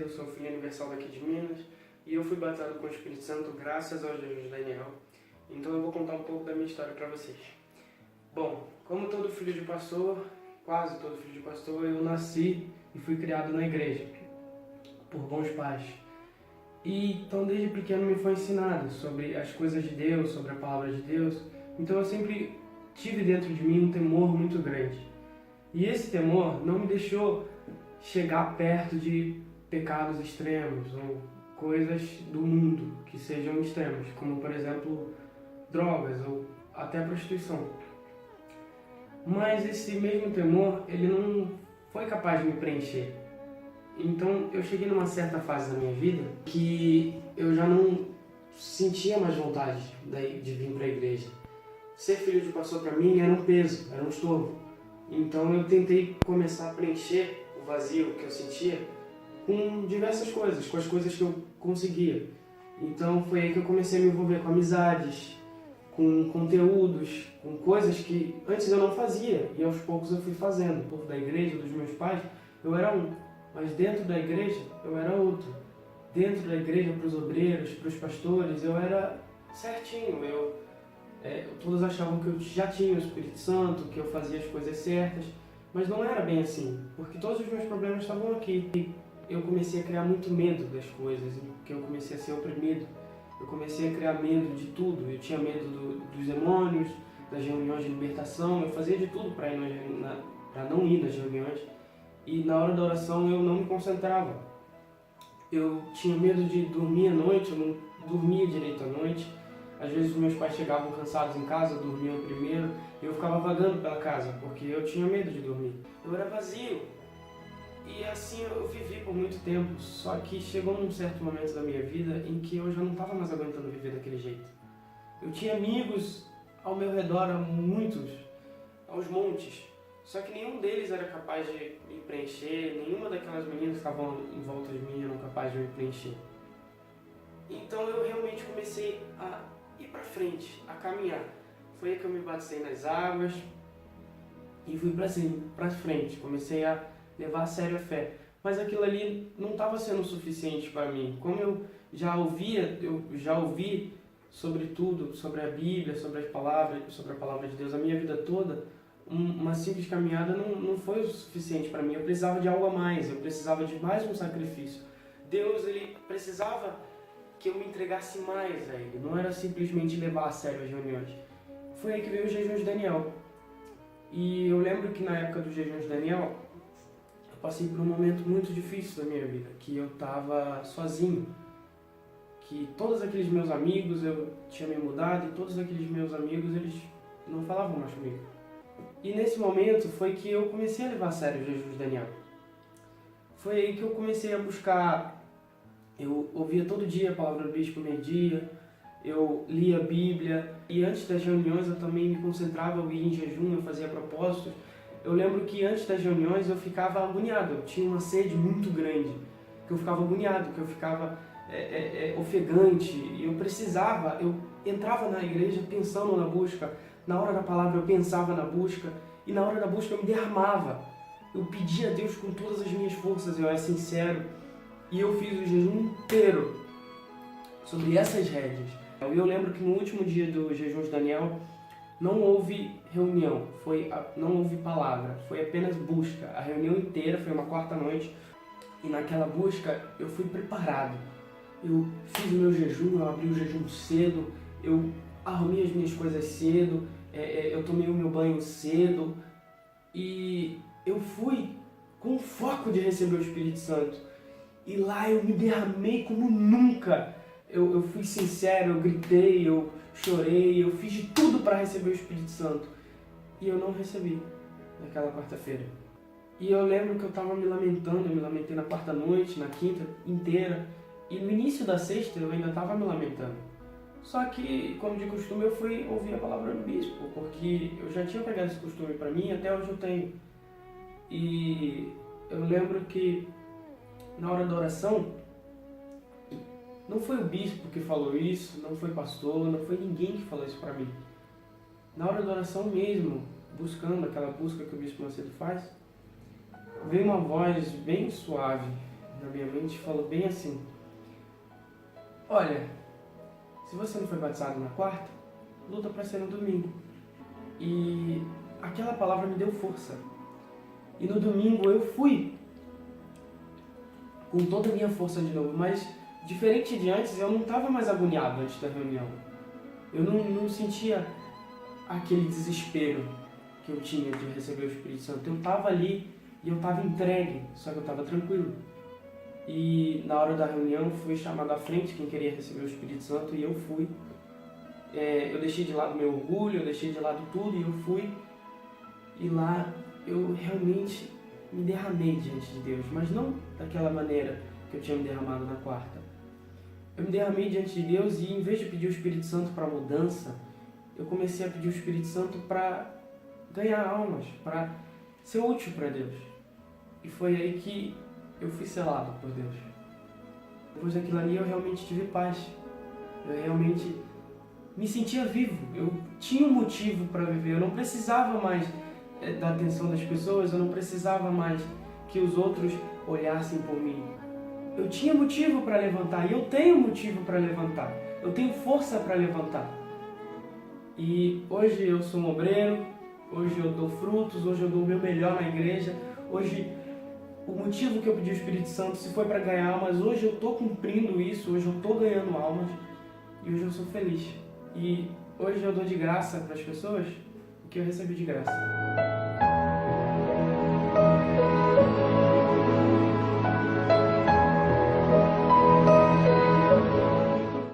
Eu sou filho universal daqui de Minas e eu fui batizado com o Espírito Santo graças ao jejum de Daniel. Então eu vou contar um pouco da minha história para vocês. Bom, como todo filho de pastor, quase todo filho de pastor, eu nasci e fui criado na igreja por bons pais. E então desde pequeno me foi ensinado sobre as coisas de Deus, sobre a palavra de Deus. Então eu sempre tive dentro de mim um temor muito grande. E esse temor não me deixou chegar perto de pecados extremos ou coisas do mundo que sejam extremos, como por exemplo drogas ou até prostituição. Mas esse mesmo temor, ele não foi capaz de me preencher. Então eu cheguei numa certa fase da minha vida que eu já não sentia mais vontade de vir para a igreja. Ser filho de pastor para mim era um peso, era um estorvo. Então eu tentei começar a preencher o vazio que eu sentia com diversas coisas, com as coisas que eu conseguia. Então foi aí que eu comecei a me envolver com amizades, com conteúdos, com coisas que antes eu não fazia. E aos poucos eu fui fazendo. Por da igreja, dos meus pais, eu era um. Mas dentro da igreja, eu era outro. Dentro da igreja, para os obreiros, para os pastores, eu era certinho. Todos achavam que eu já tinha o Espírito Santo, que eu fazia as coisas certas. Mas não era bem assim, porque todos os meus problemas estavam aqui. Eu comecei a criar muito medo das coisas, porque eu comecei a ser oprimido. Eu comecei a criar medo de tudo. Eu tinha medo dos demônios, das reuniões de libertação. Eu fazia de tudo para não ir nas reuniões. E na hora da oração eu não me concentrava. Eu tinha medo de dormir à noite, eu não dormia direito à noite. Às vezes meus pais chegavam cansados em casa, dormiam primeiro, e eu ficava vagando pela casa, porque eu tinha medo de dormir. Eu era vazio. E assim eu vivi por muito tempo, só que chegou num certo momento da minha vida em que eu já não estava mais aguentando viver daquele jeito. Eu tinha amigos ao meu redor, muitos, aos montes, só que nenhum deles era capaz de me preencher, nenhuma daquelas meninas que estavam em volta de mim eram capazes de me preencher. Então eu realmente comecei a ir para frente, a caminhar. Foi aí que eu me batizei nas águas e fui para frente, comecei a levar a sério a fé. Mas aquilo ali não estava sendo suficiente para mim. Como eu já ouvi sobre tudo, sobre a Bíblia, sobre a palavra de Deus, a minha vida toda, uma simples caminhada não foi o suficiente para mim. Eu precisava de algo a mais, eu precisava de mais um sacrifício. Deus, ele precisava que eu me entregasse mais a Ele, não era simplesmente levar a sério as reuniões. Foi aí que veio o jejum de Daniel. E eu lembro que na época do jejum de Daniel, eu passei por um momento muito difícil da minha vida, que eu estava sozinho, que todos aqueles meus amigos, eu tinha me mudado e todos aqueles meus amigos, eles não falavam mais comigo. E nesse momento foi que eu comecei a levar a sério o jejum de Daniel. Foi aí que eu comecei a buscar. Eu ouvia todo dia a palavra do bispo meio-dia, eu lia a Bíblia, e antes das reuniões eu também me concentrava, eu ia em jejum, eu fazia propósitos. Eu lembro que antes das reuniões eu ficava agoniado, eu tinha uma sede muito grande, que eu ficava agoniado, que eu ficava ofegante, e eu entrava na igreja pensando na busca, na hora da palavra eu pensava na busca, e na hora da busca eu me derramava. Eu pedia a Deus com todas as minhas forças, eu era sincero, e eu fiz o jejum inteiro sobre essas rédeas. Eu lembro que no último dia do jejum de Daniel não houve reunião, não houve palavra, foi apenas busca. A reunião inteira foi uma quarta noite, e naquela busca eu fui preparado. Eu fiz o meu jejum, eu abri o jejum cedo, eu arrumei as minhas coisas cedo, eu tomei o meu banho cedo, e eu fui com foco de receber o Espírito Santo. E lá eu me derramei como nunca. Eu fui sincero, eu gritei, eu chorei, eu fiz de tudo para receber o Espírito Santo. E eu não recebi naquela quarta-feira. E eu lembro que eu estava me lamentando, eu me lamentei na quarta noite, na quinta inteira. E no início da sexta eu ainda estava me lamentando. Só que, como de costume, eu fui ouvir a palavra do bispo, porque eu já tinha pegado esse costume para mim e até hoje eu tenho. E eu lembro que na hora da oração, não foi o bispo que falou isso, não foi pastor, não foi ninguém que falou isso para mim. Na hora da oração mesmo, buscando aquela busca que o bispo Macedo faz, veio uma voz bem suave, na minha mente falou bem assim: olha, se você não foi batizado na quarta, luta para ser no domingo. E aquela palavra me deu força. E no domingo eu fui com toda a minha força de novo, mas diferente de antes, eu não estava mais agoniado antes da reunião. Eu não sentia aquele desespero que eu tinha de receber o Espírito Santo. Eu estava ali e eu estava entregue, só que eu estava tranquilo. E na hora da reunião fui chamado à frente quem queria receber o Espírito Santo e eu fui. Eu deixei de lado meu orgulho, eu deixei de lado tudo e eu fui. E lá eu realmente me derramei diante de Deus, mas não daquela maneira que eu tinha me derramado na quarta. Eu me derramei diante de Deus e em vez de pedir o Espírito Santo para mudança, eu comecei a pedir o Espírito Santo para ganhar almas, para ser útil para Deus. E foi aí que eu fui selado por Deus. Depois daquilo ali eu realmente tive paz. Eu realmente me sentia vivo. Eu tinha um motivo para viver. Eu não precisava mais da atenção das pessoas. Eu não precisava mais que os outros olhassem por mim. Eu tinha motivo para levantar. E eu tenho motivo para levantar. Eu tenho força para levantar. E hoje eu sou um obreiro. Hoje eu dou frutos. Hoje eu dou o meu melhor na igreja. Hoje o motivo que eu pedi o Espírito Santo se foi para ganhar almas, hoje eu estou cumprindo isso, hoje eu estou ganhando almas e hoje eu sou feliz. E hoje eu dou de graça para as pessoas o que eu recebi de graça.